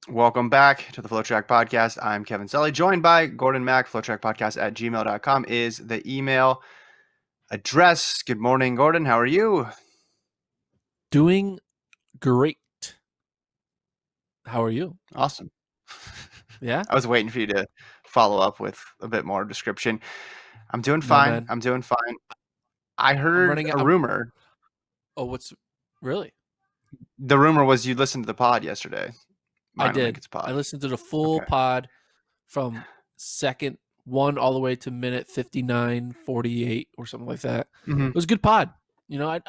Welcome back to the FloTrack podcast. I'm Kevin Sully, joined by Gordon Mack. FloTrackPodcast at gmail.com is the email address. Good morning, Gordon. How are you? Doing great. How are you? Awesome. Yeah? I was waiting for you to follow up with a bit more description. I'm doing No, fine. man. I'm doing fine. I I'm heard running a out. rumor. Oh, what's really? The rumor was you listened to the pod yesterday. I Mine and did. Lincoln's I pod. listened to the full Okay. pod from second one all the way to minute 59:48 or something like that. Mm-hmm. It was a good pod. You know,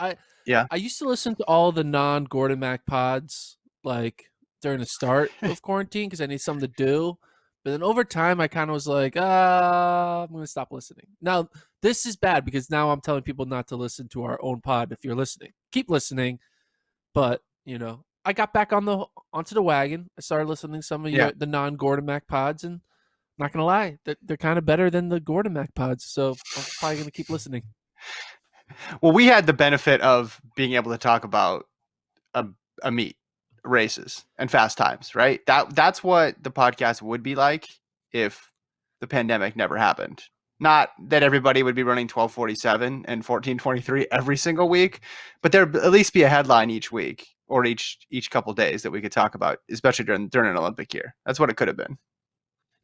Yeah. I used to listen to all the non-Gordon Mac pods like during the start of quarantine because I need something to do. But then over time, I kind of was like, I'm going to stop listening. Now, this is bad because now I'm telling people not to listen to our own pod if you're listening. Keep listening, but, I got back onto the wagon. I started listening to some of Yeah. the non-Gordon Mac pods, and I'm not going to lie, they're kind of better than the Gordon Mac pods, so I'm probably going to keep listening. Well, we had the benefit of being able to talk about a, a meet, races, and fast times, right? That's what the podcast would be like if the pandemic never happened. Not that everybody would be running 12:47 and 14:23 every single week, but there'd at least be a headline each week or each couple days that we could talk about, especially during an Olympic year. That's what it could have been.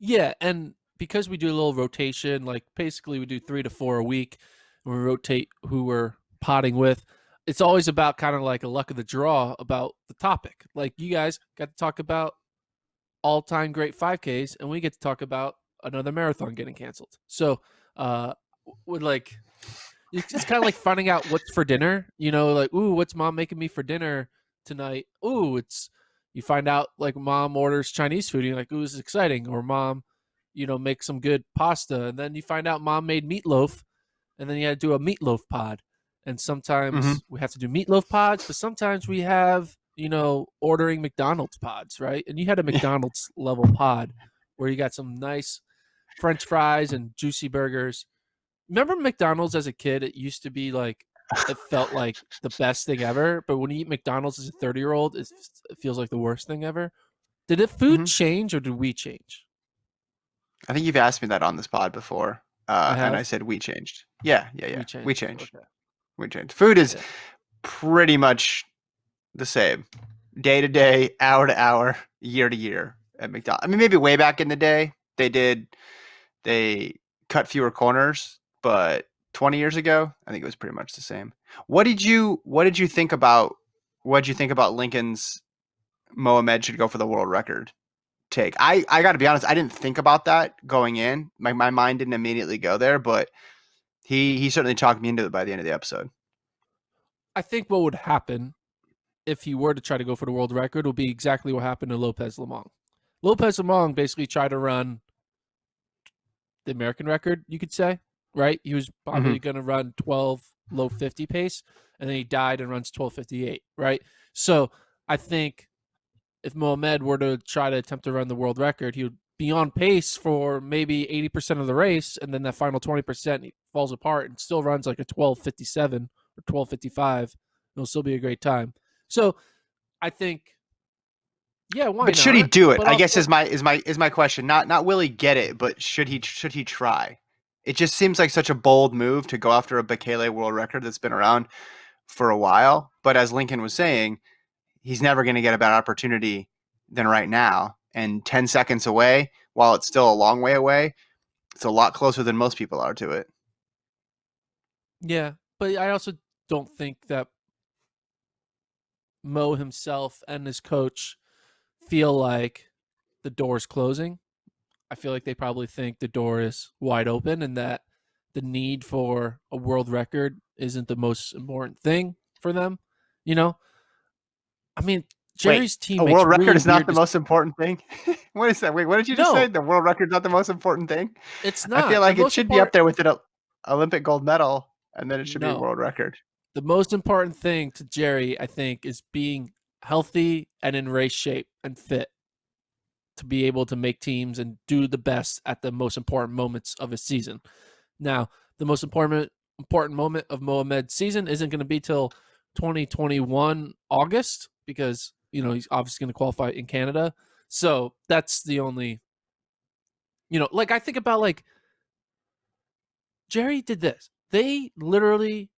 Yeah, and because we do a little rotation, like basically we do 3 to 4 a week, and we rotate who we're potting with. It's always about kind of like a luck of the draw about the topic. Like you guys got to talk about all-time great 5Ks, and we get to talk about another marathon getting canceled. So, would like it's kind of like finding out what's for dinner. Like, ooh, what's mom making me for dinner tonight? Ooh, it's you find out like mom orders Chinese food. And you're like, ooh, this is exciting. Or mom, make some good pasta, and then you find out mom made meatloaf, and then you had to do a meatloaf pod. And Mm-hmm. sometimes we have to do meatloaf pods, but sometimes we have ordering McDonald's pods, right? And you had a McDonald's level pod where you got some nice French fries and juicy burgers. Remember McDonald's as a kid? It used to be like it felt like the best thing ever, but when you eat McDonald's as a 30-year-old, it feels like the worst thing ever. Did the food Mm-hmm. change or did we change? I think you've asked me that on this pod before, I and I have. said we changed. Yeah, yeah, yeah. We We changed. changed. Okay. We changed. Food is Yeah. pretty much the same, day to day, hour to hour, year to year at McDonald's. I mean, maybe way back in the day they cut fewer corners, but 20 years ago, I think it was pretty much the same. What did you think about Lincoln's Mohamed should go for the world record take? I got to be honest, I didn't think about that going in. My mind didn't immediately go there, but he certainly talked me into it by the end of the episode. I think what would happen if he were to try to go for the world record would be exactly what happened to Lopez Lemong. Lopez Lemong basically tried to run the American record, you could say, right? He was Mm-hmm. probably going to run 12 low 50 pace, and then he died and runs 12:58, right? So I think if Mohamed were to try to attempt to run the world record, he would be on pace for maybe 80% of the race, and then that final 20% he falls apart and still runs like a 12:57 or 12:55. It'll still be a great time. So I think, yeah, why But should he not? do it? But I guess also, is my question. Not will he get it, but should he try? It just seems like such a bold move to go after a Bekele world record that's been around for a while. But as Lincoln was saying, he's never going to get a better opportunity than right now. And 10 seconds away, while it's still a long way away, it's a lot closer than most people are to it. yeah, but I also don't think that Mo himself and his coach feel like the door's closing. I feel like they probably think the door is wide open and that the need for a world record isn't the most important thing for them. You know, I mean, Wait, Jerry's team a makes world record really is not weird. the most important thing? What is that? Wait, what did you just say? No, The world record's not the most important thing? it's I feel not. The like it most should be up important, there with an Olympic gold medal, and then it should be no, world record. the most important thing to Jerry, I think, is being healthy and in race shape and fit to be able to make teams and do the best at the most important moments of his season. Now, the most important moment of Mohamed's season isn't going to be till 2021 August because he's obviously going to qualify in Canada. So that's the only, like I think about like Jerry did this. They literally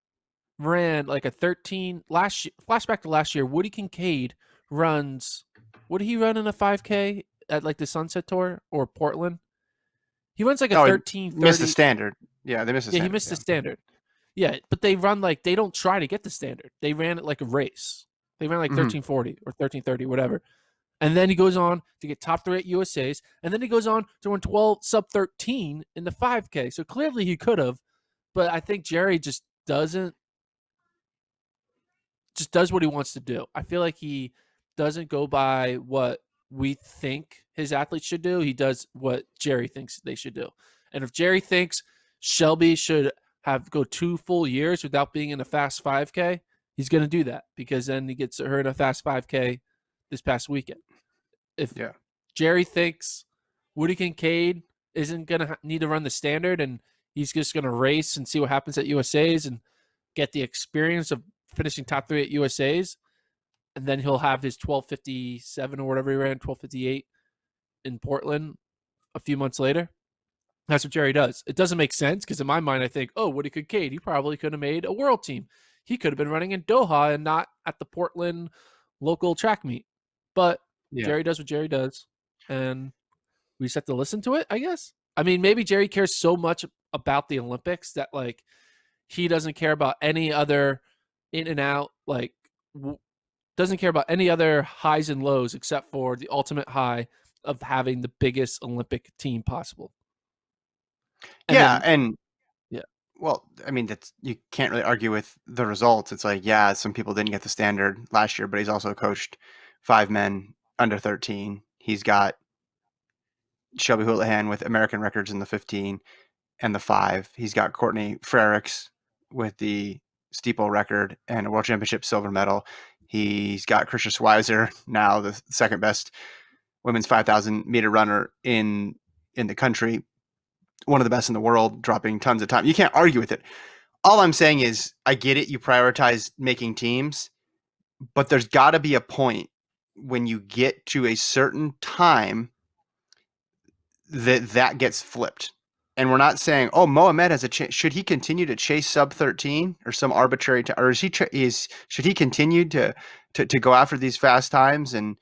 ran like a 13 last year. Flashback to last year. Woody Kincaid runs. What did he run in a 5K at like the Sunset Tour or Portland? He runs like a Oh, he thirteen missed the thirty. standard. Yeah, they missed the Yeah, he standard. missed the Yeah. standard. Yeah, but they run like they don't try to get the standard. They ran it like a race. They ran like Hmm. 13:40 or 13:30, whatever. And then he goes on to get top 3 at USA's, and then he goes on to run 12 sub 13 in the 5K. So clearly he could have, but I think Jerry just does what he wants to do. I feel like he doesn't go by what we think his athletes should do. He does what Jerry thinks they should do. And if Jerry thinks Shelby should have go 2 full years without being in a fast 5K, he's going to do that because then he gets her in a fast 5K this past weekend. If Yeah. Jerry thinks Woody Kincaid isn't going to need to run the standard and he's just going to race and see what happens at USA's and get the experience of finishing top 3 at USA's, and then he'll have his 12:57 or whatever he ran, 12:58 in Portland a few months later. That's what Jerry does. It doesn't make sense because in my mind, I think, oh, Woody Kincaid, he probably could have made a world team. He could have been running in Doha and not at the Portland local track meet. But Yeah. Jerry does what Jerry does, and we just have to listen to it, I guess. I mean, maybe Jerry cares so much about the Olympics that like he doesn't care about any other in and out, like doesn't care about any other highs and lows except for the ultimate high of having the biggest Olympic team possible. And Yeah, then, and yeah, well, I mean, that's you can't really argue with the results. It's like, yeah, some people didn't get the standard last year, but he's also coached 5 men under 13. He's got Shelby Houlihan with American records in the 15 and the 5. He's got Courtney Frerichs with the steeple record and a world championship silver medal. He's got Krisha Schweizer, now the second best women's 5,000 meter runner in the country, one of the best in the world, dropping tons of time. You can't argue with it. All I'm saying is, I get it. You prioritize making teams, but there's got to be a point when you get to a certain time that gets flipped. And we're not saying, oh, Mohamed has a chance. Should he continue to chase sub 13 or some arbitrary time, or should he continue to go after these fast times and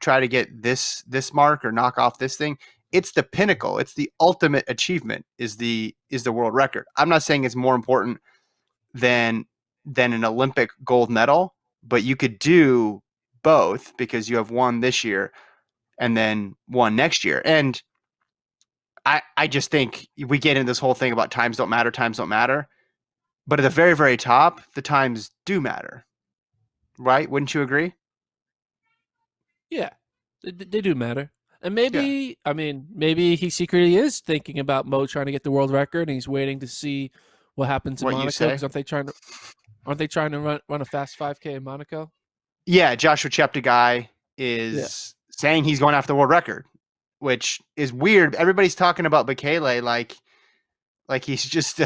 try to get this mark or knock off this thing? It's the pinnacle. It's the ultimate achievement is the world record. I'm not saying it's more important than an Olympic gold medal, but you could do both because you have one this year and then one next year. And I just think we get into this whole thing about times don't matter. But at the very, very top, the times do matter. Right? Wouldn't you agree? yeah, they do matter. And Yeah. maybe, I mean, maybe he secretly is thinking about Mo trying to get the world record, and he's waiting to see what happens in What you Monaco. say? Because aren't they trying to run a fast 5K in Monaco? Yeah, Joshua Cheptegei Yeah. is saying he's going after the world record, which is weird. Everybody's talking about Bekele like he's just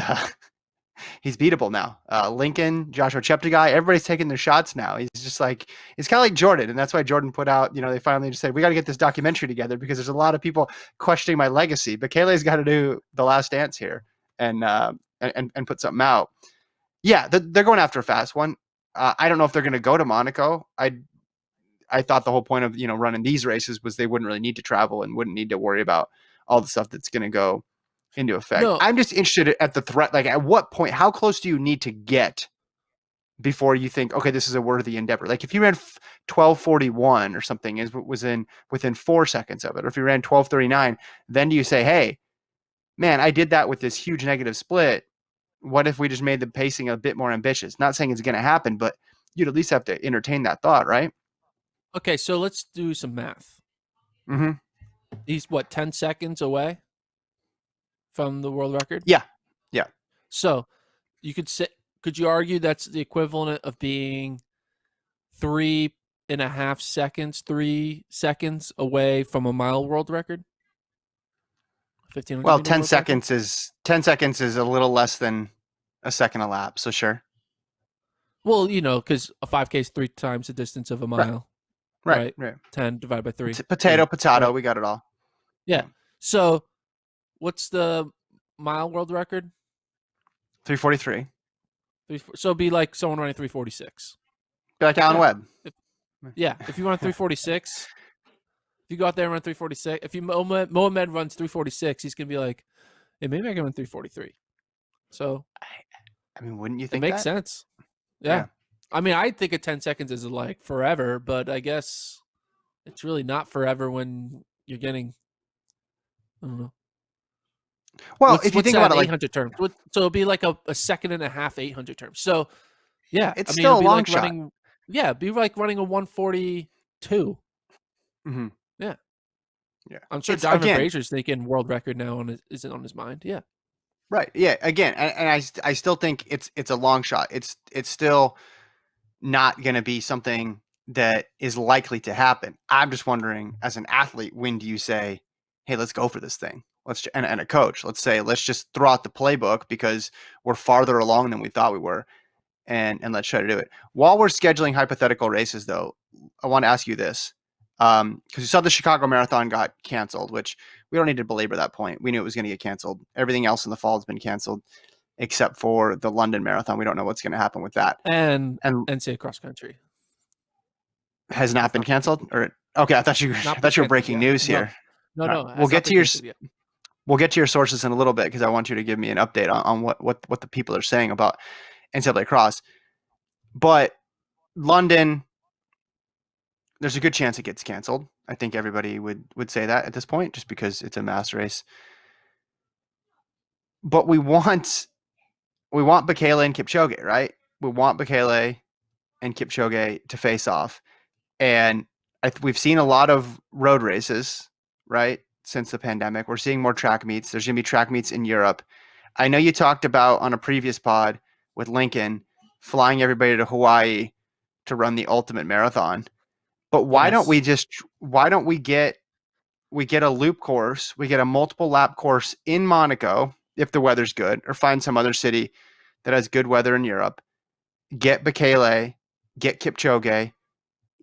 he's beatable now. Lincoln, Joshua Cheptegei, everybody's taking their shots now. He's just like it's kind of like Jordan, and that's why Jordan put out. They finally just said we got to get this documentary together because there's a lot of people questioning my legacy. Bekele's got to do the last dance here and put something out. Yeah, they're going after a fast one. I don't know if they're going to go to Monaco. I thought the whole point of running these races was they wouldn't really need to travel and wouldn't need to worry about all the stuff that's going to go into effect. No, I'm just interested at the threat. Like, at what point? How close do you need to get before you think, okay, this is a worthy endeavor? Like, if you ran 12:41 or something, is what was within 4 seconds of it, or if you ran 12:39, then do you say, hey, man, I did that with this huge negative split. What if we just made the pacing a bit more ambitious? Not saying it's going to happen, but you'd at least have to entertain that thought, right? okay, so let's do some math. Mm-hmm. He's what, 10 seconds away from the world record? Yeah. Yeah. So could you argue that's the equivalent of being 3.5 seconds away from a mile world record? 1500 Well, meter world record? 10 seconds is a little less than a second a lap. So sure. Well, because a 5K is 3 times the distance of a Right. mile. Right. 10 divided by 3. Potato, 3, right? we got it all. Yeah. So what's the mile world record? 3:43. So it'd be like someone running 3:46. Be like Alan Yeah. Webb. If you run 3:46, if you go out there and run 3:46, if Mohamed runs 3:46, he's gonna be like, hey, maybe I can run 3:43. So I mean, wouldn't you it think makes that? sense. Yeah. I mean, I think 10 seconds is like forever, but I guess it's really not forever when you're getting, I don't know. Well, if you What's think that about in it, like 800 terms? So it'll be like a second and a half, 800 terms. So yeah, it's I mean, still it'll a be long like shot. running, it'd be like running a 142. Mm-hmm. Yeah. Yeah. I'm sure It's Donovan again, Brazier's thinking world record now isn't on his mind. Yeah. right. Yeah. Again, and I still think it's a long shot. It's still not going to be something that is likely to happen. I'm just wondering, as an athlete, when do you say, "Hey, let's go for this thing"? And a coach, let's say, let's just throw out the playbook because we're farther along than we thought we were, and let's try to do it. While we're scheduling hypothetical races, though, I want to ask you this. Because you saw the Chicago Marathon got canceled, which we don't need to belabor that point. We knew it was going to get canceled. Everything else in the fall has been canceled except for the London Marathon. We don't know what's going to happen with that. And And NCAA cross country has not been canceled? Or okay, I thought you not been were canceled breaking yet. news No, here. no, All right. no, has not been canceled yet. We'll get to your sources in a little bit because I want you to give me an update on what the people are saying about NCAA cross. But London, there's a good chance it gets canceled. I think everybody would say that at this point, just because it's a mass race. But we want Bekele and Kipchoge, right? We want Bekele and Kipchoge to face off, and we've seen a lot of road races, right? Since the pandemic, we're seeing more track meets. There's going to be track meets in Europe. I know you talked about on a previous pod with Lincoln flying everybody to Hawaii to run the ultimate marathon. But Yes. why don't we get a loop course, we get a multiple lap course in Monaco if the weather's good, or find some other city that has good weather in Europe. Get Bekele, get Kipchoge,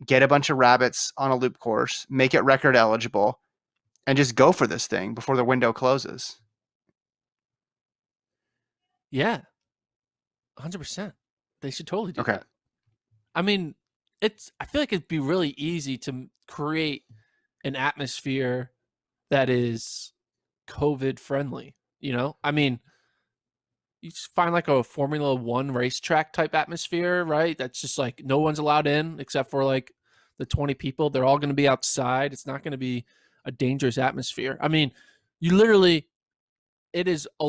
get a bunch of rabbits on a loop course, make it record eligible, and just go for this thing before the window closes. Yeah. 100%. They should totally do Okay. that. I mean, I feel like it'd be really easy to create an atmosphere that is COVID friendly. I mean, you just find like a Formula One racetrack type atmosphere, right? That's just like no one's allowed in except for like the 20 people. They're all going to be outside. It's not going to be a dangerous atmosphere. I mean, you literally, it is a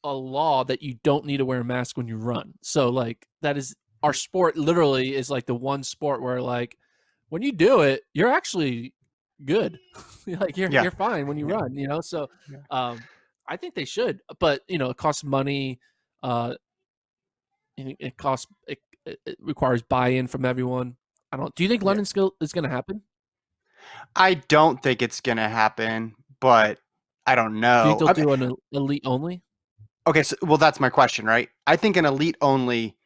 law that you don't need to wear a mask when you run. So like that is our sport literally is like the one sport where like when you do it, you're actually good. Like Yeah. you're fine when you Yeah. run. So Yeah. I think they should, but it costs money. It costs it requires buy-in from everyone. I don't. Do you think Yeah. London skill is going to happen? I don't think it's gonna happen, but I don't Do you think know. they'll do an elite only? Okay, so well, that's my question, right? I think an elite only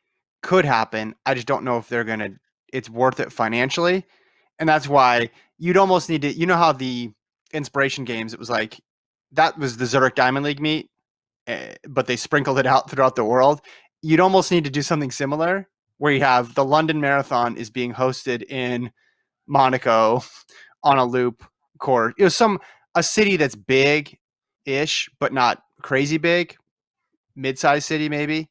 could happen. I just don't know if they're gonna. It's worth it financially, and that's why you'd almost need to. You know how the inspiration games? It was like that was the Zurich Diamond League meet, but they sprinkled it out throughout the world. You'd almost need to do something similar, where you have the London Marathon is being hosted in Monaco on a loop course. It was a city that's big ish, but not crazy big, mid-sized city maybe.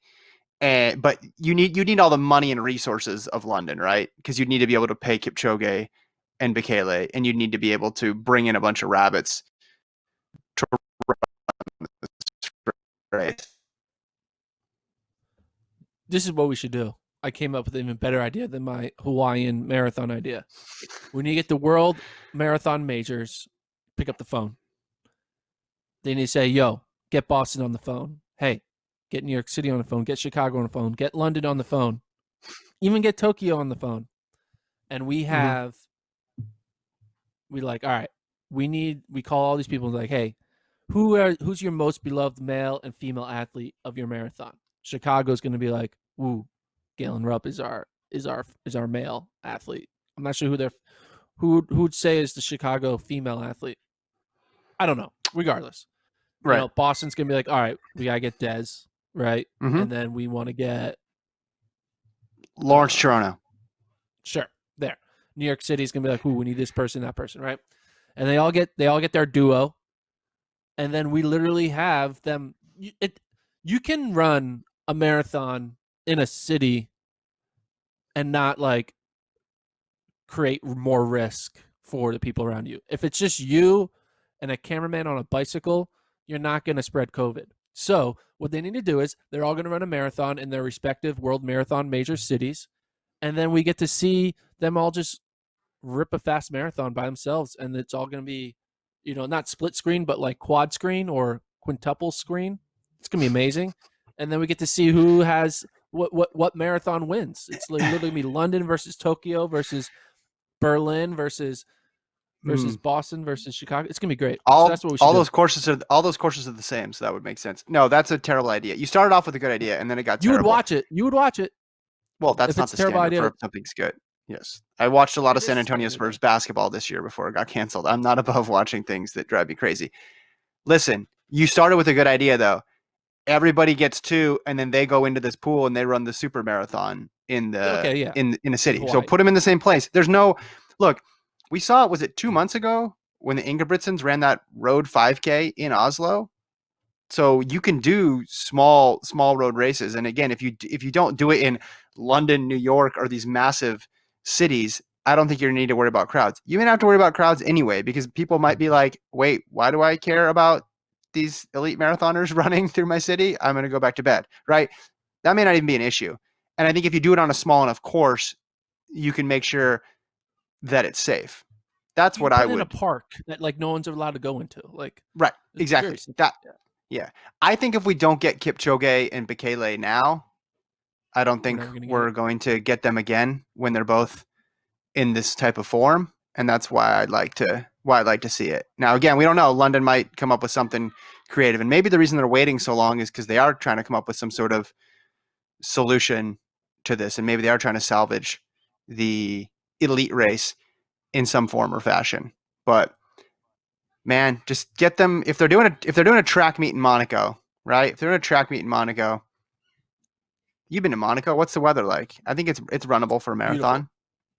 And but you need all the money and resources of London, right? Because you'd need to be able to pay Kipchoge and Bekele, and you'd need to be able to bring in a bunch of rabbits to race. This is what we should do. I came up with an even better idea than my Hawaiian marathon idea. When you get the world marathon majors, pick up the phone. Then you say, yo, get Boston on the phone. Hey, get New York City on the phone. Get Chicago on the phone. Get London on the phone. Even get Tokyo on the phone. And Mm-hmm. we like, all right, we call all these people and like, hey, who's your most beloved male and female athlete of your marathon? Chicago's going to be like, woo, Galen Rupp is our male athlete. I'm not sure who'd say is the Chicago female athlete. I don't know. Regardless, Right. Boston's gonna be like, all right, we gotta get Dez, right, Mm-hmm. and then we want to get Lawrence um, Toronto. sure, there. New York City's gonna be like, we need this person, that person, right? And they all get their duo, and then we literally have them. You can run a marathon in a city and not like create more risk for the people around you. If it's just you and a cameraman on a bicycle, you're not going to spread COVID. So what they need to do is they're all going to run a marathon in their respective world marathon major cities, and then we get to see them all just rip a fast marathon by themselves, and it's all going to be, not split screen, but like quad screen or quintuple screen. It's going to be amazing, and then we get to see who has what marathon wins. It's literally going to be London versus Tokyo versus Berlin versus Boston versus Chicago. It's gonna be great. So that's what we should all do. those courses are the same, so that would make sense. No, that's a terrible idea. You started off with a good idea, and then it got You would terrible. watch it. You would watch it. Well, that's If not it's the a terrible standard idea, for if something's good. Yes, I watched a lot of it is San a Antonio standard. Spurs basketball this year before it got canceled. I'm not above watching things that drive me crazy. Listen, you started with a good idea though. Everybody gets two, and then they go into this pool and they run the super marathon in Okay, yeah, the in city. So Hawaii. put them in the same place. There's no look. We saw it. Was it 2 months ago when the Ingebrigtsens ran that road 5K in Oslo? So you can do small road races, and again, if you don't do it in London, New York, or these massive cities, I don't think you need to worry about crowds. You may not have to worry about crowds anyway, because people might be like, wait, why do I care about these elite marathoners running through my city? I'm going to go back to bed, right? That may not even be an issue. And I think if you do it on a small enough course, you can make sure that it's safe. That's You what could I put it in a would. park that like no one's allowed to go into. Like Right. it's very Exactly. simple. That. Yeah. Yeah. I think if we don't get Kipchoge and Bekele now, I don't We're think never gonna get we're it. going to get them again when they're both in this type of form, and that's why I'd like to see it. Now, again, we don't know. London might come up with something creative, and maybe the reason they're waiting so long is because they are trying to come up with some sort of solution to this, and maybe they are trying to salvage the elite race in some form or fashion. But man, just get them if they're doing a track meet in Monaco, right? If they're doing a track meet in Monaco, you've been to Monaco. What's the weather like? I think it's runnable for a Beautiful. marathon.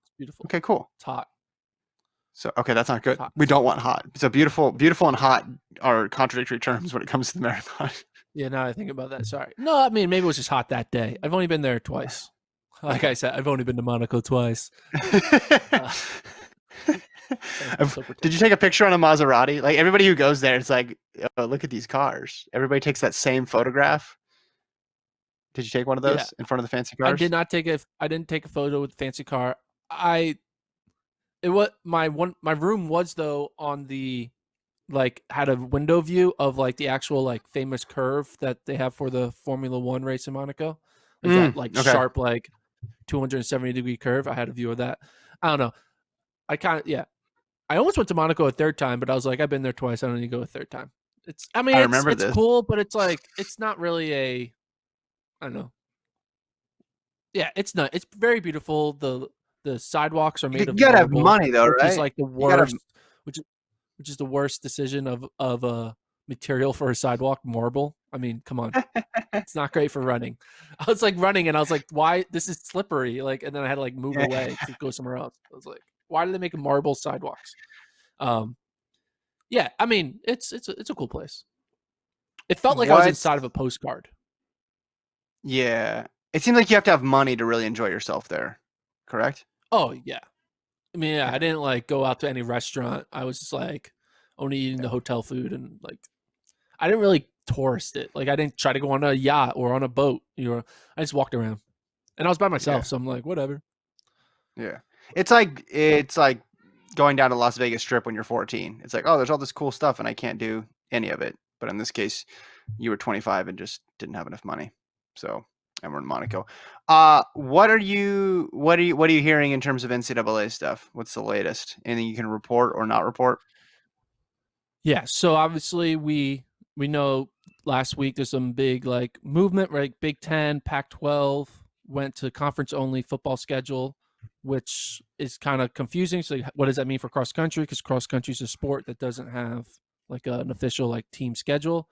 It's beautiful. Okay, cool. It's hot. So okay, that's not It's good. hot. We don't want hot. So beautiful and hot are contradictory terms when it comes to the marathon. Yeah, now I think about that. Sorry. No, I mean maybe it was just hot that day. I've only been there twice. Like I said, I've only been to Monaco twice. Uh, so Did you take a picture on a Maserati? Like everybody who goes there, it's like, oh, look at these cars. Everybody takes that same photograph. Did you take one of yeah, those in front of the fancy I cars? did not take a. I didn't take a photo with the fancy car. I it was my room was though on the like had a window view of like the actual like famous curve that they have for the Formula One race in Monaco, like that like Okay. sharp like 270-degree curve. I had a view of that. I don't know. I kind of yeah. I almost went to Monaco a third time, but I was like, I've been there twice. I don't need to go a third time. It's I mean I remember it's this. cool, but it's like it's not really a I don't know. Yeah, it's not. It's very beautiful. The sidewalks are You made of gotta have marble, money though, which is right? like the You gotta have worst. Which which is the worst decision of a material for a sidewalk. Marble. I mean, come on, it's not great for running. I was like running, and I was like, why? This is slippery. Like, and then I had to like move away to go somewhere else. I was like, why do they make marble sidewalks? Um, yeah, I mean, it's a cool place. It felt like I was what? inside of a postcard. Yeah. It seems like you have to have money to really enjoy yourself there. Correct? Oh yeah, I mean, yeah, Yeah. I didn't like go out to any restaurant. I was just like only eating Yeah. the hotel food and like I didn't really tourist it. Like I didn't try to go on a yacht or on a boat. I just walked around, and I was by myself, Yeah. so I'm like, whatever. Yeah. It's like going down to Las Vegas Strip when you're 14. It's like, oh, there's all this cool stuff and I can't do any of it. But in this case, you were 25 and just didn't have enough money. So, and we're in Monaco. What are you hearing in terms of NCAA stuff? What's the latest? Anything you can report or not report? Yeah. So obviously we know last week there's some big like movement, right? Big Ten, Pac-12 went to conference only football schedule. which is kind of confusing. So what does that mean for cross country? Because cross country is a sport that doesn't have like an official like team schedule.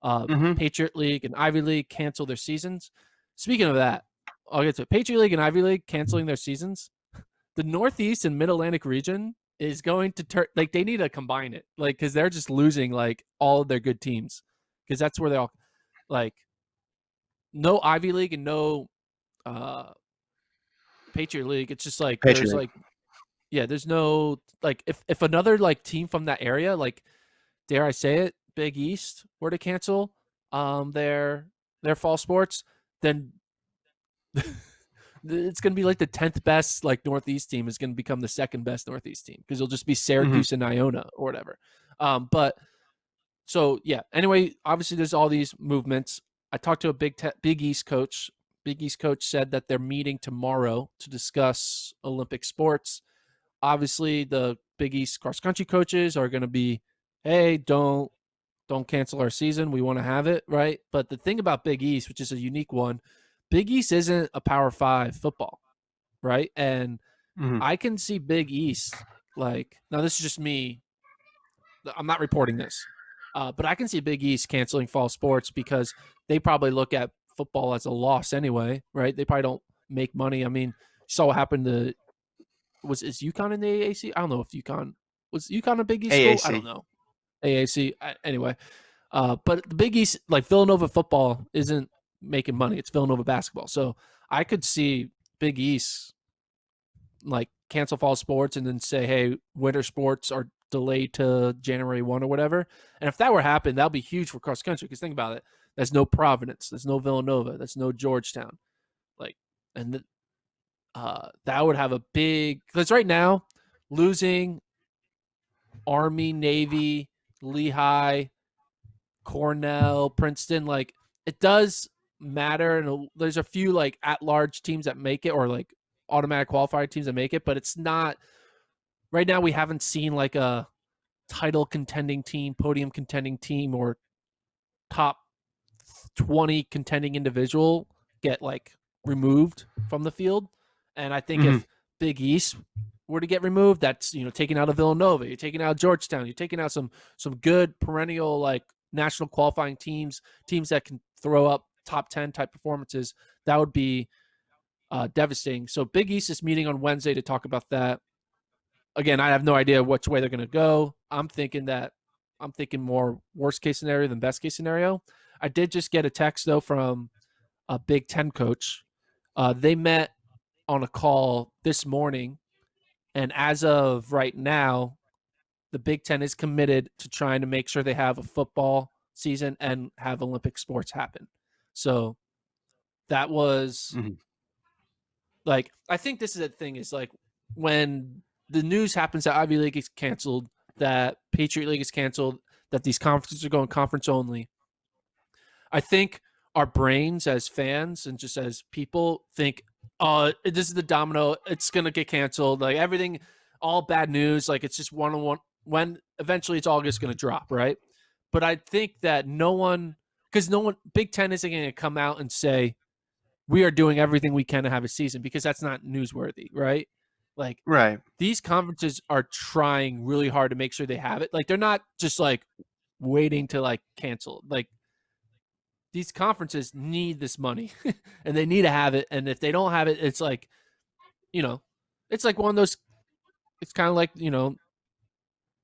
Mm-hmm. Patriot League and Ivy League cancel their seasons. Speaking of that, I'll get to it. Patriot League and Ivy League canceling their seasons. The Northeast and Mid Atlantic region is going to turn like they need to combine it, like because they're just losing like all of their good teams because that's where they all like no Ivy League and no uh Patriot League. It's just like there's Patriot. like yeah, there's no like if another like team from that area, like dare I say it, Big East were to cancel their fall sports, then it's going to be like the 10th best like Northeast team is going to become the second best Northeast team because it'll just be Mm-hmm. Syracuse and Iona or whatever. But so yeah. Anyway, obviously there's all these movements. I talked to a Big East coach. Big East coach said that they're meeting tomorrow to discuss Olympic sports. Obviously, the Big East cross country coaches are going to be, hey, don't cancel our season. We want to have it, right? But the thing about Big East, which is a unique one, Big East isn't a Power 5 football, right? And Mm-hmm. I can see Big East like now this is just me. I'm not reporting this. But I can see Big East canceling fall sports because they probably look at football as a loss anyway, right? They probably don't make money. I mean, you saw what happened to is UConn in the AAC? I don't know if UConn was UConn a Big East school. I don't AAC. know. AAC. Anyway, but the Big East, like Villanova football, isn't making money. It's Villanova basketball. So I could see Big East like cancel fall sports and then say, hey, winter sports are delayed to January 1 or whatever. And if that were to happen, that would be huge for cross country. Because think about it. There's no Providence. There's no Villanova. There's no Georgetown. Like, and that would have a big, because right now, losing Army, Navy, Lehigh, Cornell, Princeton, like it does matter. And there's a few like at large teams that make it or like automatic qualified teams that make it, but it's not right now. We haven't seen like a title contending team, podium contending team, or top 20 contending individual get like removed from the field. And I think Mm-hmm. if Big East were to get removed, that's taking out a Villanova, you're taking out Georgetown, you're taking out some good perennial like national qualifying teams that can throw up top 10 type performances. That would be devastating. So Big East is meeting on Wednesday to talk about that. Again, I have no idea which way they're going to go. I'm thinking more worst case scenario than best case scenario. I did just get a text though from a Big Ten coach. They met on a call this morning, and as of right now, the Big Ten is committed to trying to make sure they have a football season and have Olympic sports happen. So that was Mm-hmm. like, I think this is the thing is like when the news happens that Ivy League is canceled, that Patriot League is canceled, that these conferences are going conference only. I think our brains as fans and just as people think, oh, this is the domino. It's going to get canceled. Like everything, all bad news. Like it's just one on one. When eventually it's all just going to drop, right? But I think that because no one, Big Ten isn't going to come out and say, we are doing everything we can to have a season because that's not newsworthy, right? Like Right. these conferences are trying really hard to make sure they have it. Like they're not just like waiting to like cancel. Like these conferences need this money and they need to have it. And if they don't have it, it's like, you know, it's like one of those, it's kind of like,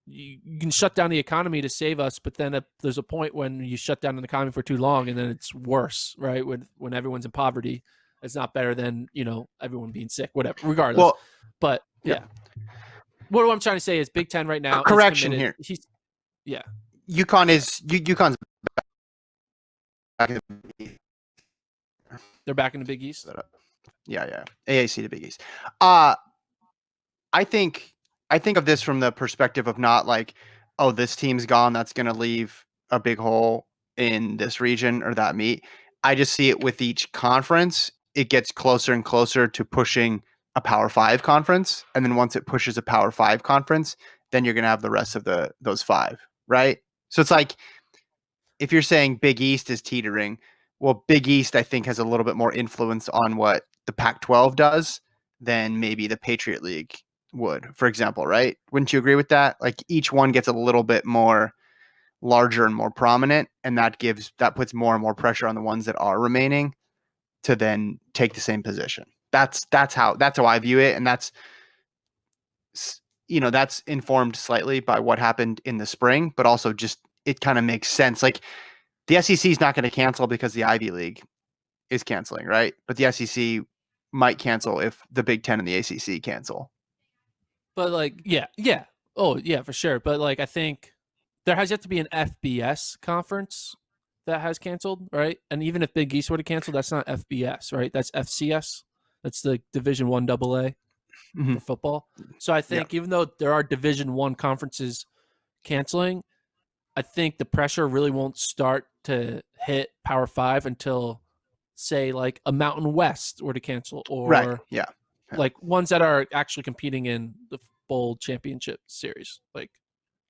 you can shut down the economy to save us, but then there's a point when you shut down an economy for too long and then it's worse, right? When everyone's in poverty, it's not better than, everyone being sick, whatever, regardless. Well, But yeah. yeah, what I'm trying to say is Big Ten right now is Correction committed. here. Yeah, UConn's back in the they're back in the Big East. yeah. AAC to Big East. I think of this from the perspective of not like, oh, this team's gone, that's going to leave a big hole in this region or that meet. I just see it with each conference, it gets closer and closer to pushing a Power 5 conference, and then once it pushes a Power 5 conference, then you're going to have the rest of those 5, right? So it's like if you're saying Big East is teetering, well, Big East I think has a little bit more influence on what the Pac-12 does than maybe the Patriot League would, for example, right? Wouldn't you agree with that? Like each one gets a little bit more larger and more prominent, and that puts more and more pressure on the ones that are remaining to then take the same position. That's how I view it, and that's that's informed slightly by what happened in the spring, but also just it kind of makes sense. Like the SEC is not going to cancel because the Ivy League is canceling, right? But the SEC might cancel if the Big Ten and the ACC cancel. But like, yeah. Oh, yeah, for sure. But like, I think there has yet to be an FBS conference that has canceled, right? And even if Big East would have canceled, that's not FBS, right? That's FCS. That's the Division One AA for football. So I think even though there are Division One conferences canceling, I think the pressure really won't start to hit Power Five until, say, like a Mountain West were to cancel, or Right. Yeah. like ones that are actually competing in the bowl championship series. Like,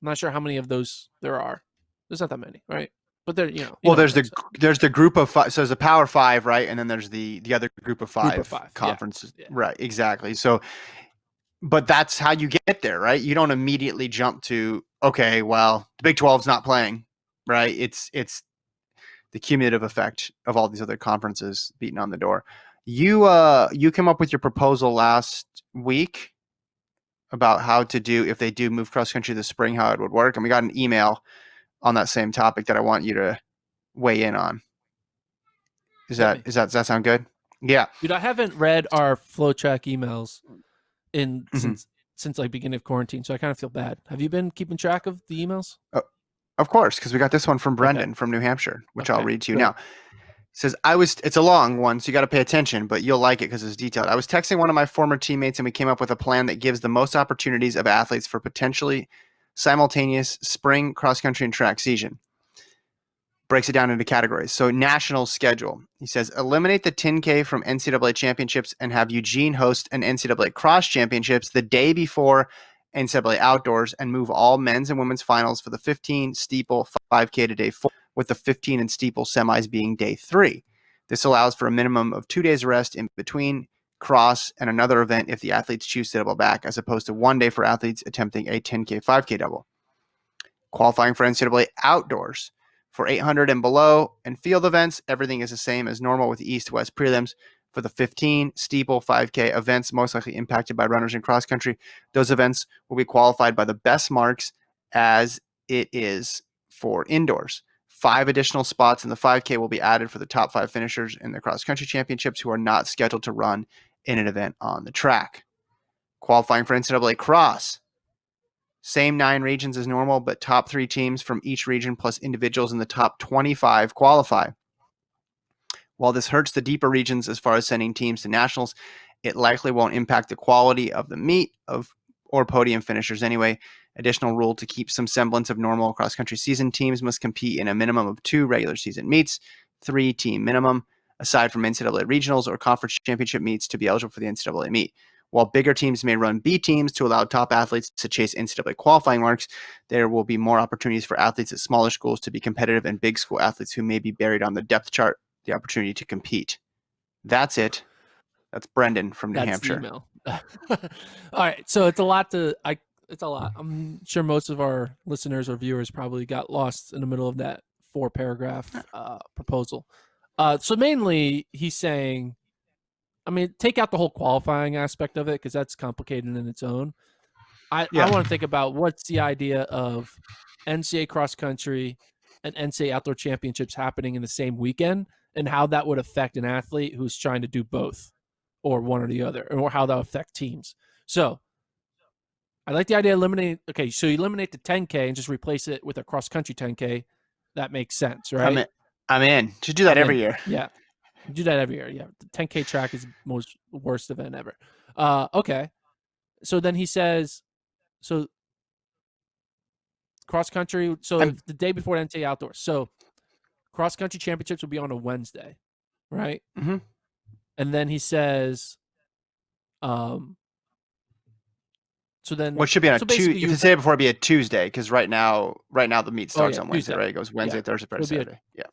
I'm not sure how many of those there are. There's not that many, right? But there, well, there's the group of five. So there's a Power Five, right? And then there's the other group of five conferences, yeah. right? Exactly. So, but that's how you get there, right? You don't immediately jump to, okay, well, the Big 12's not playing, right? It's the cumulative effect of all these other conferences beating on the door. You came up with your proposal last week about how to do, if they do move cross country this spring, how it would work, and we got an email on that same topic that I want you to weigh in on. Does that sound good? Yeah. Dude, I haven't read our FloTrack emails since like beginning of quarantine, so I kind of feel bad. Have you been keeping track of the emails? Of course, because we got this one from Brendan from New Hampshire, which I'll read to you now. It says, it's a long one, so you got to pay attention, but you'll like it because it's detailed. I was texting one of my former teammates, and we came up with a plan that gives the most opportunities of athletes for potentially simultaneous spring cross-country and track season. Breaks it down into categories. So national schedule. He says, eliminate the 10K from NCAA championships and have Eugene host an NCAA cross championships the day before NCAA outdoors, and move all men's and women's finals for the 15 steeple 5K to day 4, with the 15 and steeple semis being day 3. This allows for a minimum of 2 days rest in between cross and another event if the athletes choose to double back, as opposed to 1 day for athletes attempting a 10K 5K double. Qualifying for NCAA outdoors. For 800 and below and field events, everything is the same as normal with east-west prelims. For the 15 steeple 5K events most likely impacted by runners in cross country, those events will be qualified by the best marks, as it is for indoors. 5 additional spots in the 5K will be added for the top 5 finishers in the cross country championships who are not scheduled to run in an event on the track. Qualifying for NCAA cross. Same 9 regions as normal, but top 3 teams from each region plus individuals in the top 25 qualify. While this hurts the deeper regions as far as sending teams to nationals, it likely won't impact the quality of the meet or podium finishers anyway. Additional rule to keep some semblance of normal cross-country season: teams must compete in a minimum of 2 regular season meets, 3 team minimum, aside from NCAA regionals or conference championship meets, to be eligible for the NCAA meet. While bigger teams may run B teams to allow top athletes to chase NCAA qualifying marks, there will be more opportunities for athletes at smaller schools to be competitive, and big school athletes who may be buried on the depth chart the opportunity to compete. That's it. That's Brendan from New Hampshire. The email. All right, so it's a lot. It's a lot. I'm sure most of our listeners or viewers probably got lost in the middle of that 4-paragraph proposal. So mainly, he's saying, I mean, take out the whole qualifying aspect of it because that's complicated in its own. I want to think about what's the idea of NCAA cross country and NCAA outdoor championships happening in the same weekend, and how that would affect an athlete who's trying to do both, or one or the other, or how that would affect teams. So I like the idea of eliminating. Okay, so you eliminate the 10K and just replace it with a cross country 10K. That makes sense, right? I'm in. Should do that every year. Yeah. Do that every year. Yeah. The 10K track is the worst event ever. Okay. So then he says, so cross country. So the day before NCAA outdoors. So cross country championships will be on a Wednesday, right? Mm-hmm. And then he says, so then what should be on a Tuesday? If it's the day before, it'd be a Tuesday, because right now the meet starts on Wednesday, right? It goes Wednesday, Thursday, Friday, Saturday. Yeah.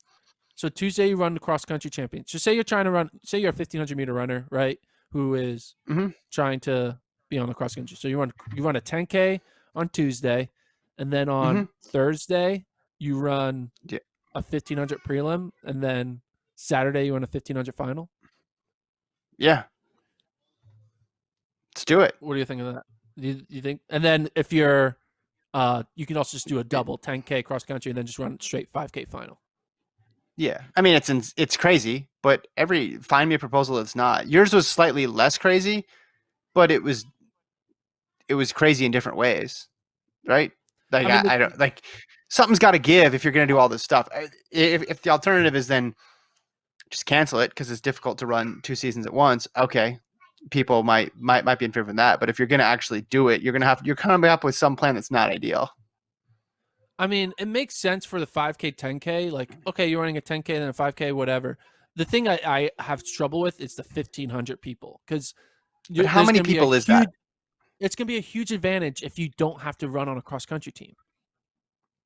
So Tuesday you run the cross country champions. So say you're trying to run, say you're a 1500 meter runner, right? who is Hmm. trying to be on the cross country. So you run a 10K on Tuesday, and then Hmm. on Thursday you run Yeah. a 1500 prelim, and then Saturday you run a 1500 final. Yeah. Let's do it. What do you think of that? You think? And then if you're, you can also just do a double 10K cross country and then just run straight 5K final. Yeah. I mean, it's crazy, but find me a proposal that's not. Yours was slightly less crazy, but it was crazy in different ways, right? Like I mean, I don't like something's got to give if you're going to do all this stuff. If the alternative is then just cancel it because it's difficult to run 2 seasons at once, okay, people might be in favor of that. But if you're going to actually do it, you're coming up with some plan that's not ideal. I mean, it makes sense for the 5K, 10K. Like, okay, you're running a 10K and then a 5K, whatever. The thing I have trouble with is the 1,500 people because But how there's many going to be a people is huge. that? It's going to be a huge advantage if you don't have to run on a cross country team.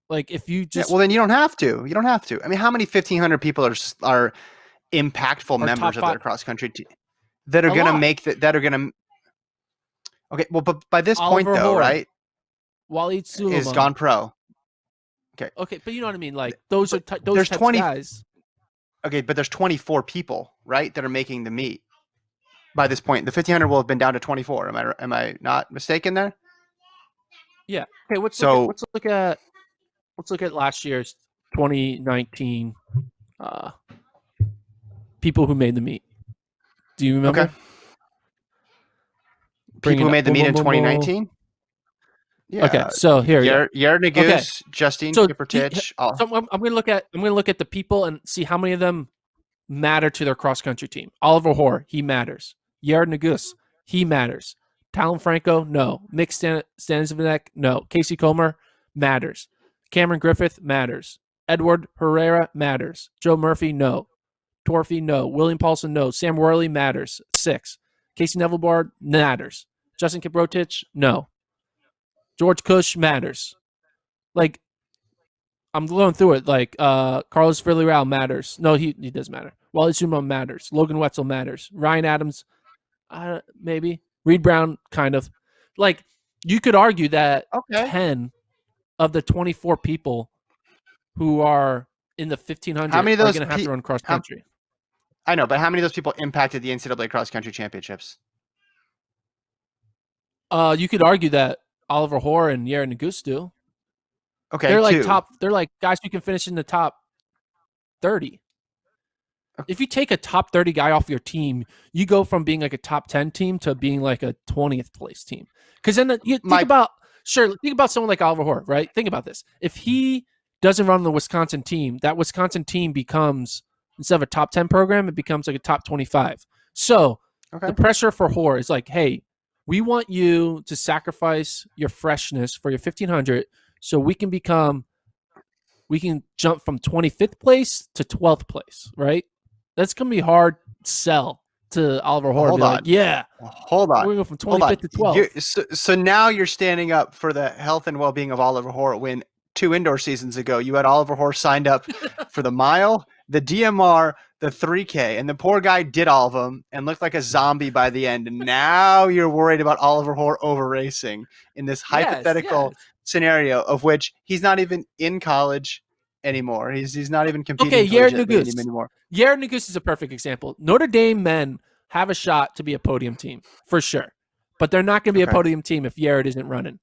Like if you Yeah, just well, then you don't have to. You don't have to. I mean, how many 1,500 people are impactful are top members of five, their cross country team that are a going to lot. make that are going to. Okay, well, but by this point Oliver though, Hoare, right, Walid is Suleiman. gone pro. Okay, Okay, but you know what I mean. Like those are but those there's types of 20. guys. Okay, but there's 24 people, right, that are making the meet. By this point, the 1,500 will have been down to 24. Am I not mistaken there? Yeah. Okay. So Let's look at last year's 2019 uh, people who made the meet. Do you okay, remember? Bring people it who up. made the Boom, meet boom, in boom, boom. 2019. Okay, Yeah, so here you go. Yair Okay, Nagus, Justine so Kippertich. so I'm going to look at the people and see how many of them matter to their cross country team. Oliver Hoare, he matters. Yair Nagus, he matters. Talon Franco, no. Nick Stanizvanek, no. Casey Comer, matters. Cameron Griffith, matters. Edward Herrera, matters. Joe Murphy, no. Torfey, no. William Paulson, no. Sam Worley, matters. 6. Casey Nevillebard, matters. Justin Kiprotich, no. George Cush, matters. Like, I'm going through it. Like, Carlos Villarreal matters. No, he does matter. Wally Sumo matters. Logan Wetzel matters. Ryan Adams, maybe. Reed Brown, kind of. Like, you could argue that Okay, 10 of the 24 people who are in the how 1,500 many of are those? going to have to run cross country. I know, but how many of those people impacted the NCAA cross country championships? You could argue that Oliver Hoare and Yair Nagus do. Okay, two. They're like guys who can finish in the top 30. If you take a top 30 guy off your team, you go from being like a top 10 team to being like a 20th place team. Because then you think about someone like Oliver Hoare, right? Think about this. If he doesn't run the Wisconsin team, that Wisconsin team becomes, instead of a top 10 program, it becomes like a top 25. So Okay. the pressure for Hoare is like, hey, we want you to sacrifice your freshness for your 1,500 so we can jump from 25th place to 12th place, right? That's going to be hard sell to Oliver Hoare. Hold Be like, on. yeah, Hold on. we're going to go from Hold on. 25th to 12th. So now you're standing up for the health and well-being of Oliver Hoare when 2 indoor seasons ago you had Oliver Hoare signed up for the mile, the DMR, the 3K, and the poor guy did all of them and looked like a zombie by the end. And now you're worried about Oliver Hoare over racing in this hypothetical scenario of which he's not even in college anymore. He's not even competing Okay, Yair collegiately Nagus. anymore. Yair Nagus is a perfect example. Notre Dame men have a shot to be a podium team for sure, but they're not going to be a Okay. podium team if Yair isn't running.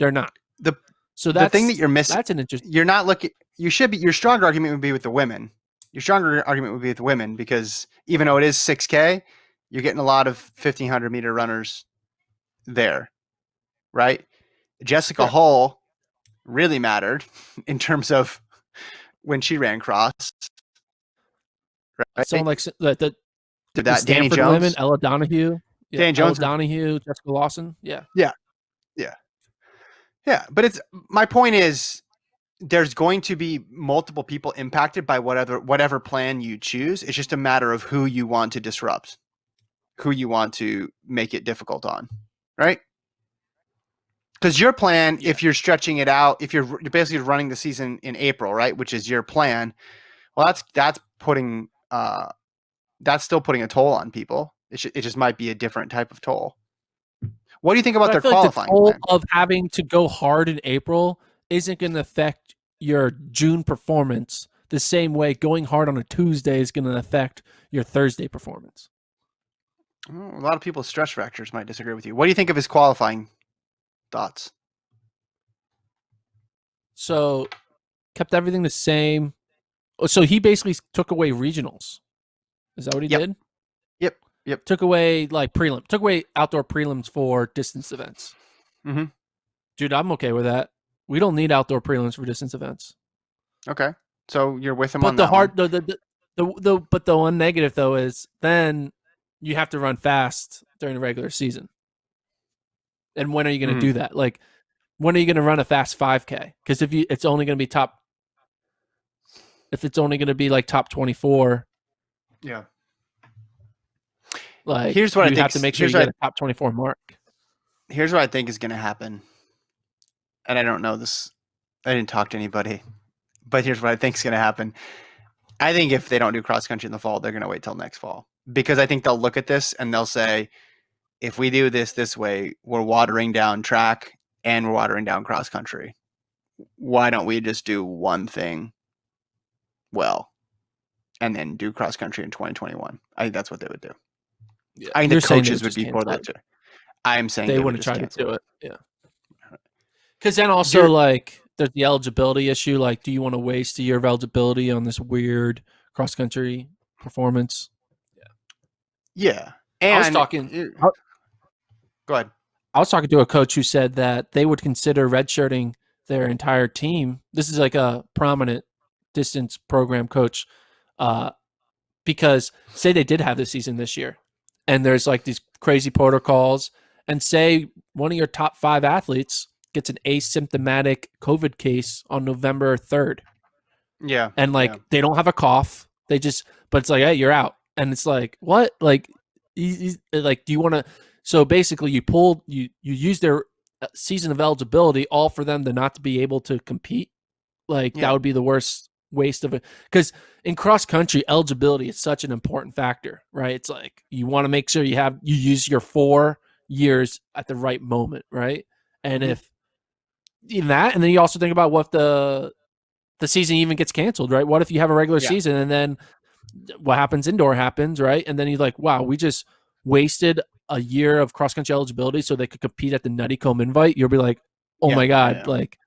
They're not. The So the thing that you're missing, that's an interesting. you're not looking. You should be. Your stronger argument would be with the women. Your stronger argument would be with the women because even though it is 6K, you're getting a lot of 1,500-meter runners there, right? Jessica Sure. Hull really mattered in terms of when she ran cross, right? Someone like the That Danny Stanford women, Jones, Ella Donahue, Danny Ella Jones, Donahue, Jessica Lawson, yeah. yeah, yeah, yeah. But it's my point is there's going to be multiple people impacted by whatever plan you choose. It's just a matter of who you want to disrupt, who you want to make it difficult on, right? Because your plan, if you're stretching it out, if you're basically running the season in April, right, which is your plan, well, that's still putting a toll on people. It just might be a different type of toll. What do you think about But I their feel like the qualifying toll plan? of having to go hard in April isn't going to affect your June performance the same way going hard on a Tuesday is going to affect your Thursday performance. A lot of people with stress fractures might disagree with you. What do you think of his qualifying thoughts? So kept everything the same. So he basically took away regionals. Is that what he Yep. did? Yep. Yep. Took away like prelim. Took away outdoor prelims for distance events. Mm-hmm. Dude, I'm okay with that. We don't need outdoor prelims for distance events. Okay. So you're with him But on the that one. hard but the one negative though is then you have to run fast during the regular season. And when are you going to Mm-hmm. do that? Like when are you going to run a fast 5K? Because if it's only going to be if it's only going to be like top 24, Yeah. like Here's what I you think. have to make sure you get a top 24 mark. Here's what I think is going to happen. And I don't know this. I didn't talk to anybody, but here's what I think is going to happen. I think if they don't do cross country in the fall, they're going to wait till next fall, because I think they'll look at this and they'll say, if we do this way, we're watering down track and we're watering down cross country. Why don't we just do one thing well and then do cross country in 2021? I think that's what they would do. Yeah. I think You're the saying they would coaches would just be for cancel that it. too. I'm saying They they would wouldn't just try to cancel do it. it. Yeah. Because then also like there's the eligibility issue. Like, do you want to waste a year of eligibility on this weird cross country performance? Yeah. I was And talking. go ahead. I was talking to a coach who said that they would consider redshirting their entire team. This is like a prominent distance program coach, because say they did have this season this year, and there's like these crazy protocols, and say one of your top 5 athletes gets an asymptomatic COVID case on November 3rd, Yeah. and like Yeah. they don't have a cough, but it's like, hey, you're out, and it's like, what, like, like, do you want to? So basically, you use their season of eligibility all for them to not to be able to compete. Like that Yeah. would be the worst waste of it, because in cross country eligibility is such an important factor, right? It's like you want to make sure you use your 4 years at the right moment, right? And Mm-hmm. if even that, and then you also think about what the season even gets canceled, right? What if you have a regular Yeah. season and then what happens indoor happens, right? And then you're like, wow, we just wasted a year of cross country eligibility so they could compete at the Nutty Comb Invite. You'll be like, oh Yeah. my god, Yeah. like,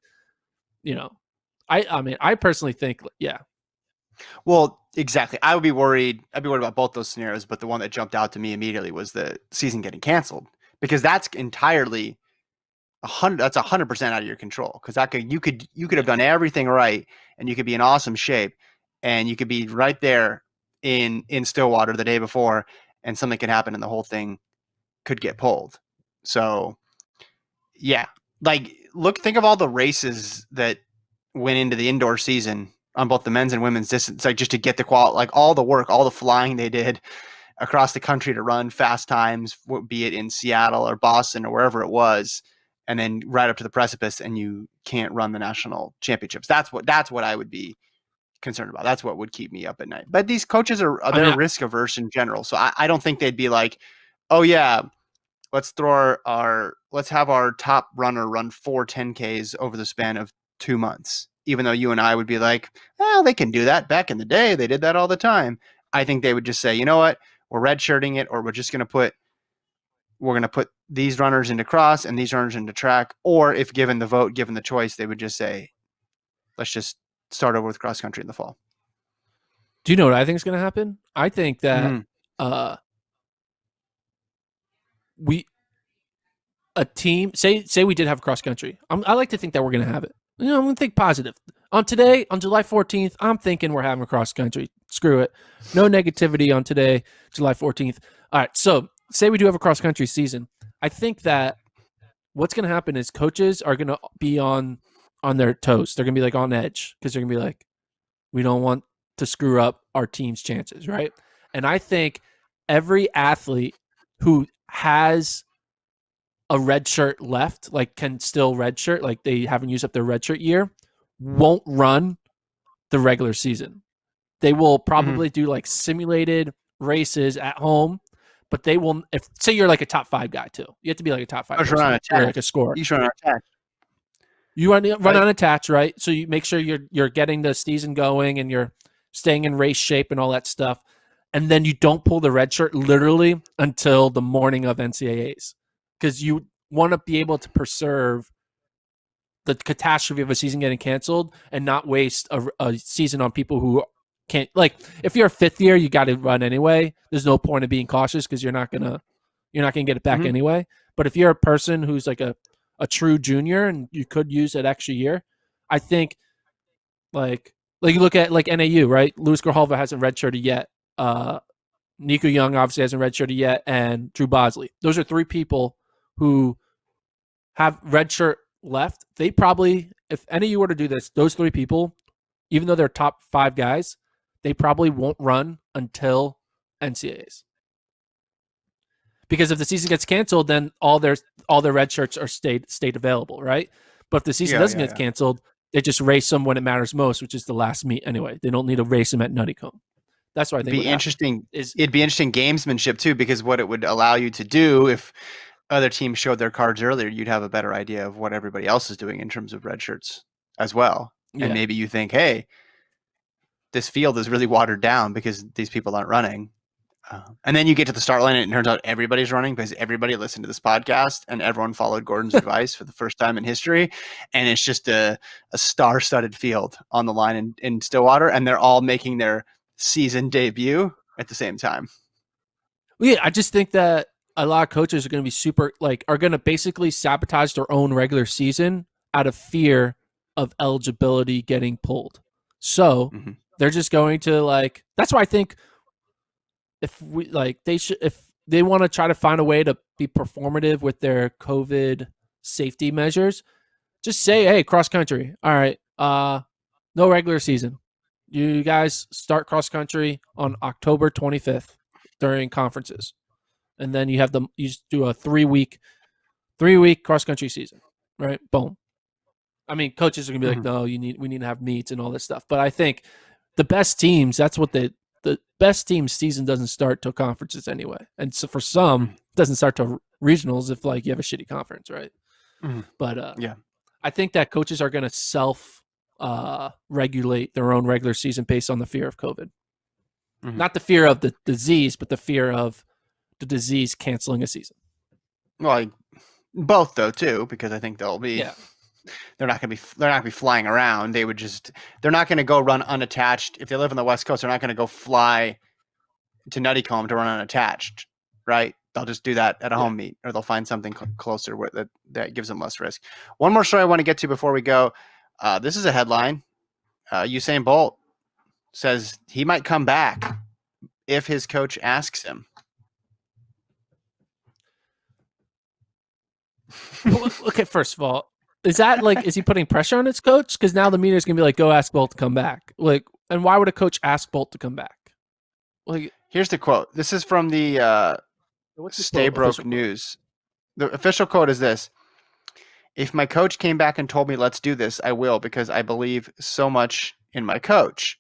you know, I mean, I personally think, yeah. Well, exactly. I'd be worried about both those scenarios, but the one that jumped out to me immediately was the season getting canceled, because that's entirely 100. That's 100% out of your control. Because you could have done everything right, and you could be in awesome shape, and you could be right there in Stillwater the day before, and something could happen, and the whole thing could get pulled. So yeah, like think of all the races that went into the indoor season on both the men's and women's distance, like just to get the like all the work, all the flying they did across the country to run fast times, be it in Seattle or Boston or wherever it was, and then right up to the precipice, and you can't run the national championships. That's what I would be concerned about. That's what would keep me up at night. But these coaches I they're mean, risk averse in general, so I don't think they'd be like, oh yeah, let's throw let's have our top runner run 4 10Ks over the span of 2 months. Even though you and I would be like, well, they can do that. Back in the day, they did that all the time. I think they would just say, you know what, we're redshirting it, or we're gonna put these runners into cross and these runners into track. Or if given the vote, given the choice, they would just say, let's just start over with cross country in the fall. do you know what I think is going to happen? I think that Mm. uh we a team say we did have cross country. I like to think that we're going to have it. I'm going to think positive. On July 14th, I'm thinking we're having cross country. Screw it. No negativity on today, July 14th. All right. So say we do have a cross country season. I think that what's going to happen is coaches are going to be on their toes. They're going to be like on edge, because they're going to be like, we don't want to screw up our team's chances, right? And I think every athlete who has a red shirt left, like can still red shirt, like they haven't used up their red shirt year, won't run the regular season. They will Mm-hmm. probably do like simulated races at home, but they will. If say you're like a top 5 guy too, you have to be like a top 5 Or run person or like unattached. a scorer. You should run unattached. You run Right? unattached, right? So you make sure you're getting the season going and you're staying in race shape and all that stuff, and then you don't pull the red shirt literally until the morning of NCAAs because you want to be able to preserve the catastrophe of a season getting canceled and not waste a season on people who can't. Like if you're a 5th year, you got to run anyway. There's no point of being cautious because you're not gonna get it back Mhm. anyway. But if you're a person who's like a true junior and you could use that extra year, I think like you look at like NAU, right? Luis Grijalva hasn't redshirted yet. Nico Young obviously hasn't redshirted yet, and Drew Bosley. Those are 3 people who have redshirt left. They probably, if NAU were to do this, those 3 people, even though they're top 5 guys, they probably won't run until NCAAs. Because if the season gets canceled, then all their red shirts are stayed available, right? But if the season doesn't get canceled, they just race them when it matters most, which is the last meet anyway. They don't need to race them at Nuttycombe. That's what I think would happen. It'd be interesting gamesmanship too, because what it would allow you to do if other teams showed their cards earlier, you'd have a better idea of what everybody else is doing in terms of red shirts as well. Yeah. And maybe you think, hey, this field is really watered down because these people aren't running. And then you get to the start line and it turns out everybody's running because everybody listened to this podcast and everyone followed Gordon's advice for the first time in history. And it's just a star-studded field on the line in Stillwater, and they're all making their season debut at the same time. Yeah, I just think that a lot of coaches are going to be are going to basically sabotage their own regular season out of fear of eligibility getting pulled. So they're just going to that's why I think if they want to try to find a way to be performative with their COVID safety measures, just say, hey, cross country. All right. No regular season. You guys start cross country on October 25th during conferences. And then you do a 3-week cross country season. Right? Boom. I mean, coaches are gonna be like, no, we need to have meets and all this stuff. But I think the best teams, that's what the best team season doesn't start till conferences anyway. And so for some, it doesn't start till regionals if like you have a shitty conference, right? But yeah, I think that coaches are gonna self regulate their own regular season based on the fear of COVID. Not the fear of the disease, but the fear of the disease canceling a season. Well, both though too, because I think they'll be they're not going to be flying around. They're not going to go run unattached. If they live on the West Coast, they're not going to go fly to Nuttycombe to run unattached, right? They'll just do that at a home meet, or they'll find something closer that gives them less risk. One more story I want to get to before we go. This is a headline. Usain Bolt says he might come back if his coach asks him. Okay, first of all, is he putting pressure on his coach? Because now the meter's gonna be like, go ask Bolt to come back. And why would a coach ask Bolt to come back? Here's the quote. This is from the Stay Broke News. The official quote is this: "If my coach came back and told me, let's do this, I will, because I believe so much in my coach.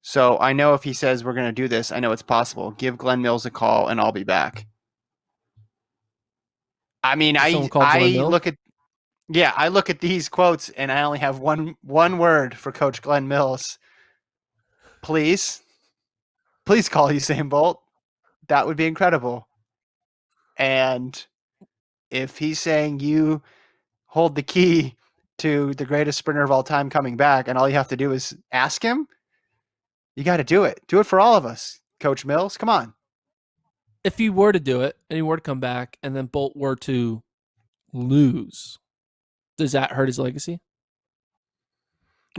So I know if he says we're going to do this, I know it's possible. Give Glenn Mills a call and I'll be back." I mean, I look at these quotes and I only have one word for Coach Glenn Mills. Please call Usain Bolt. That would be incredible. And if he's saying you hold the key to the greatest sprinter of all time coming back, and all you have to do is ask him, you got to do it. Do it for all of us, Coach Mills. Come on. If he were to do it and he were to come back and then Bolt were to lose, does that hurt his legacy?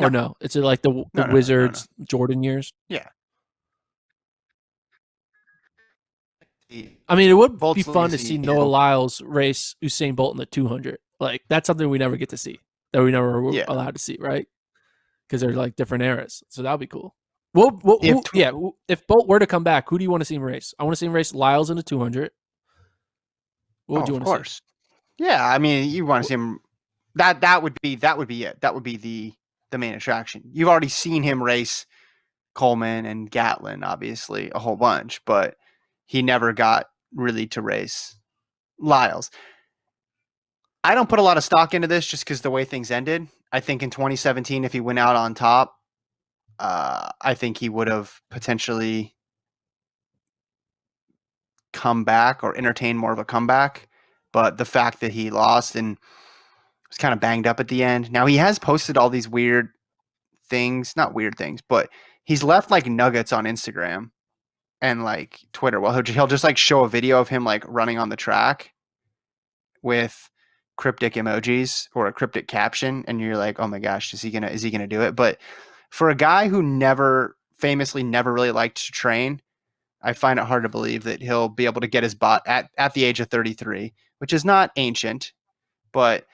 Or no? It's like the Wizards Jordan years? Yeah. I mean, it would be fun to see Noah Lyles race Usain Bolt in the 200. Like, that's something we never get to see, that we never were allowed to see, right? Because they're like different eras. So that would be cool. If Bolt were to come back, who do you want to see him race? I want to see him race Lyles in the 200. What would you want to see? Yeah, I mean, you want to see him. That would be it. That would be the main attraction. You've already seen him race Coleman and Gatlin, obviously, a whole bunch, but he never got really to race. Lyles. I don't put a lot of stock into this just because the way things ended. I think in 2017, if he went out on top, I think he would have potentially come back or entertained more of a comeback. But the fact that he lost and was kind of banged up at the end. Now he has posted all these weird things, not weird things, but he's left like nuggets on Instagram and like Twitter. Well, he'll just like show a video of him like running on the track with cryptic emojis or a cryptic caption, and you're like, oh my gosh, is he gonna do it? But for a guy who famously never really liked to train, I find it hard to believe that he'll be able to get his bot at the age of 33, which is not ancient, but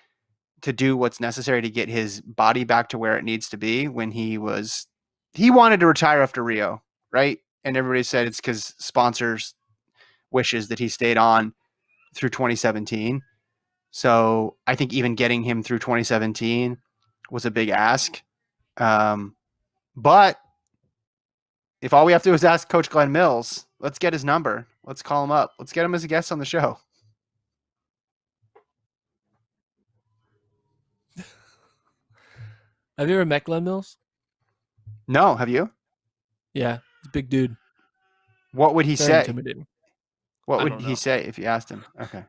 to do what's necessary to get his body back to where it needs to be when he wanted to retire after Rio, right? And everybody said it's because sponsors wishes that he stayed on through 2017. So I think even getting him through 2017 was a big ask. But if all we have to do is ask Coach Glenn Mills, let's get his number. Let's call him up. Let's get him as a guest on the show. Have you ever met Glenn Mills? No, have you? Yeah, he's a big dude. What would he Very say? intimidating. What I would don't he know. say if you asked him? Okay.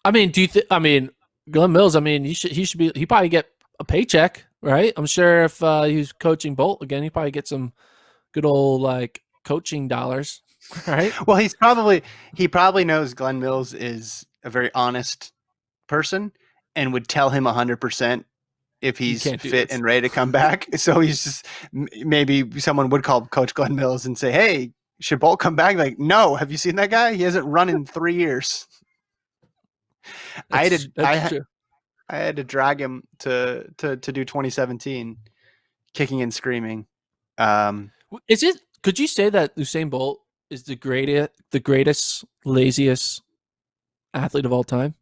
I mean, do you think? I mean, Glenn Mills. I mean, he should be. He probably get a paycheck, right? I'm sure if he was coaching Bolt again, he probably get some good old like coaching dollars, right? Well, he probably knows Glenn Mills is a very honest person and would tell him 100% if You he's can't do fit this. and ready to come back. So he's just maybe someone would call Coach Glenn Mills and say, "Hey, should Bolt come back?" Like, no. Have you seen that guy? He hasn't run in 3 years. I had to That's true. I had to drag him to do 2017, kicking and screaming. Is it? Could you say that Usain Bolt is the greatest, laziest athlete of all time?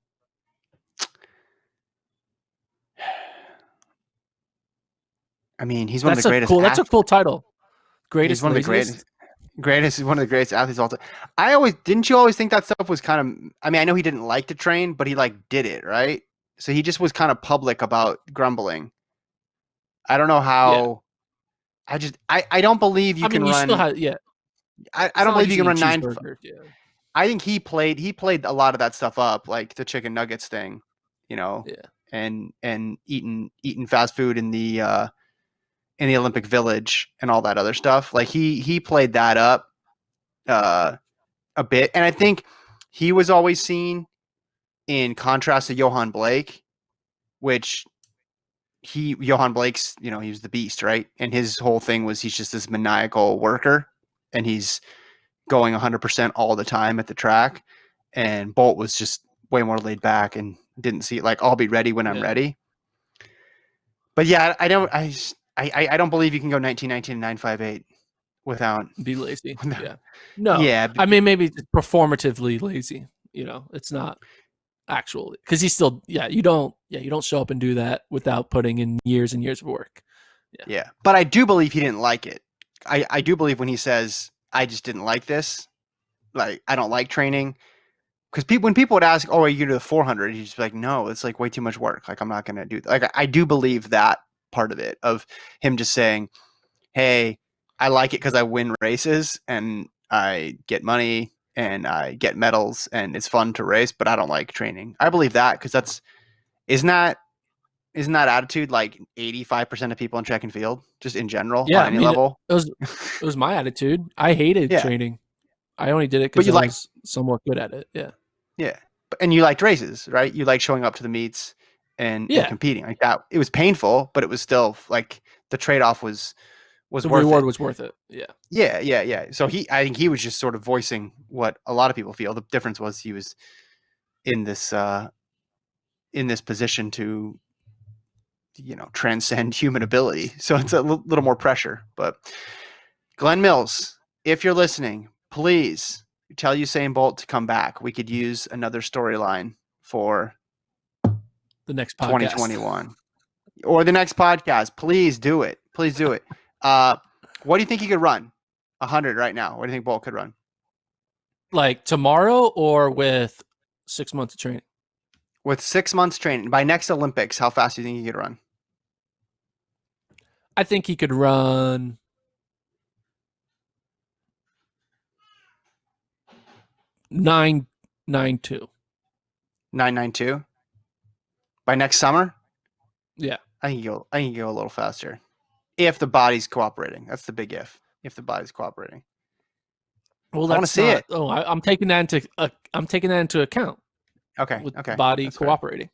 I mean, he's one of the greatest That's a athletes. cool title. He's Greatest, one of the laziest. greatest. He's one of the greatest athletes of all time. Didn't you always think that stuff was kind of? I mean, I know he didn't like to train, but he like did it, right? So he just was kind of public about grumbling. I don't know Yeah. how. I don't believe you I can mean, you still run. have yeah. I It's don't not like believe he's you can eating run nine. cheeseburgers. Yeah. I think he played a lot of that stuff up, like the chicken nuggets thing, you know, Yeah. and eating fast food in the Olympic Village and all that other stuff. Like he played that up uh, a bit, and I think he was always seen in contrast to Johan Blake, which Johan Blake's he was the beast, right? And his whole thing was he's just this maniacal worker, and he's going 100% all the time at the track. And Bolt was just way more laid back and didn't see it like I'll be ready when I'm Yeah. ready. But yeah, I don't believe you can go 1919 and 958 without. Be lazy. without Yeah. No. yeah, I mean, maybe it's performatively lazy. It's not actually because he's still you don't show up and do that without putting in years and years of work. yeah. But I do believe he didn't like it. I do believe when he says I just didn't like this, like I don't like training. Because when people would ask, "Oh, are you gonna do the 400?" He's just like, "No, it's like way too much work. Like I'm not gonna do that." Like I do believe that part of it of him just saying, "Hey, I like it because I win races and I get money and I get medals and it's fun to race, but I don't like training." I believe that because isn't that isn't that attitude like 85% of people in track and field, just in general on Yeah. I any mean, level? it was my attitude. I hated Yeah, training. I only did it but because I was somewhat good at it. Yeah. yeah, and you liked races, right? You like showing up to the meets and Yeah. competing like that. It was painful, but it was still like the trade off was The worth reward it. was worth it. Yeah. Yeah, yeah, yeah. So I think he was just sort of voicing what a lot of people feel. The difference was he was in this position to transcend human ability. So it's a little more pressure. But Glenn Mills, if you're listening, please tell Usain Bolt to come back. We could use another storyline for The next podcast. 2021 or the next podcast. Please do it. Please do it. What do you think he could run? 100 right now. What do you think Bolt could run? Like tomorrow or with 6 months of training? With 6 months training, by next Olympics, how fast do you think he could run? I think he could run 9.92. 992 by next summer. Yeah. I think you go a little faster if the body's cooperating. That's the big if. If the body's cooperating. Well, I want to that's see not. it. Oh, I'm taking that into. I'm taking that into account Okay. with Okay. body That's fair. cooperating.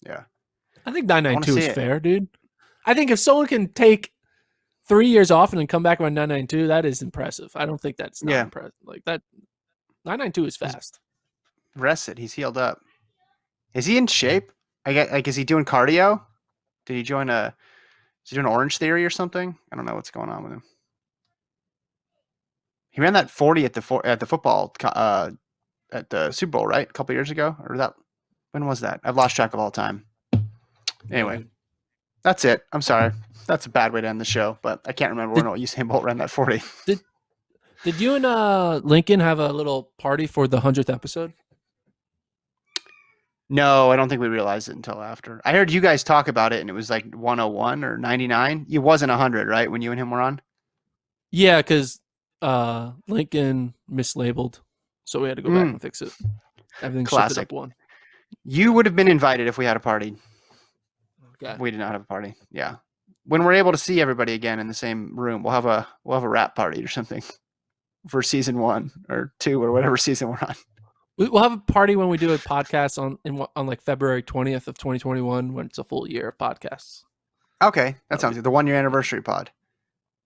Yeah. I think I want to 992 see is it. fair, dude. I think if someone can take 3 years off and then come back around 992, that is impressive. I don't think that's not Yeah. impressive. Like that, 992 is He's fast. rested. He's healed up. Is he in shape? I get like, is he doing cardio? Did he join a? Is he doing Orange Theory or something? I don't know what's going on with him. He ran that 40 at the football at the Super Bowl, right? A couple years ago, or that when was that? I've lost track of all time. Anyway, Yeah, that's it. I'm sorry. That's a bad way to end the show, but I can't remember when Usain Bolt ran that 40. did you and Lincoln have a little party for the 100th episode? No, I don't think we realized it until after. I heard you guys talk about it, and it was like 101 or 99. It wasn't 100, right? When you and him were on. Yeah, because Lincoln mislabeled, so we had to go back and fix it. Everything shifted Classic. up one. You would have been invited if we had a party. Okay. We did not have a party. Yeah. When we're able to see everybody again in the same room, we'll have a rap party or something for season 1 or 2 or whatever season we're on. We'll have a party when we do a podcast on like February 20th of 2021 when it's a full year of podcasts. Okay, that sounds good. The 1 year anniversary pod.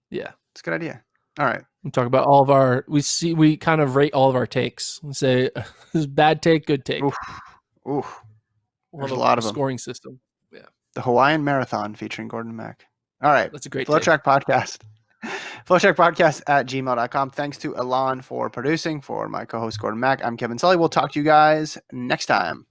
Yeah. It's a good idea. All right. We talk about all of we kind of rate all of our takes. We say this is bad take, good take. Oof. We'll There's have a lot of them. scoring system. Yeah. The Hawaiian Marathon featuring Gordon Mack. All right. That's a great FloTrack Podcast. FloTrack Podcast at gmail.com. Thanks to Alon for producing. For my co-host Gordon Mack, I'm Kevin Sully. We'll talk to you guys next time.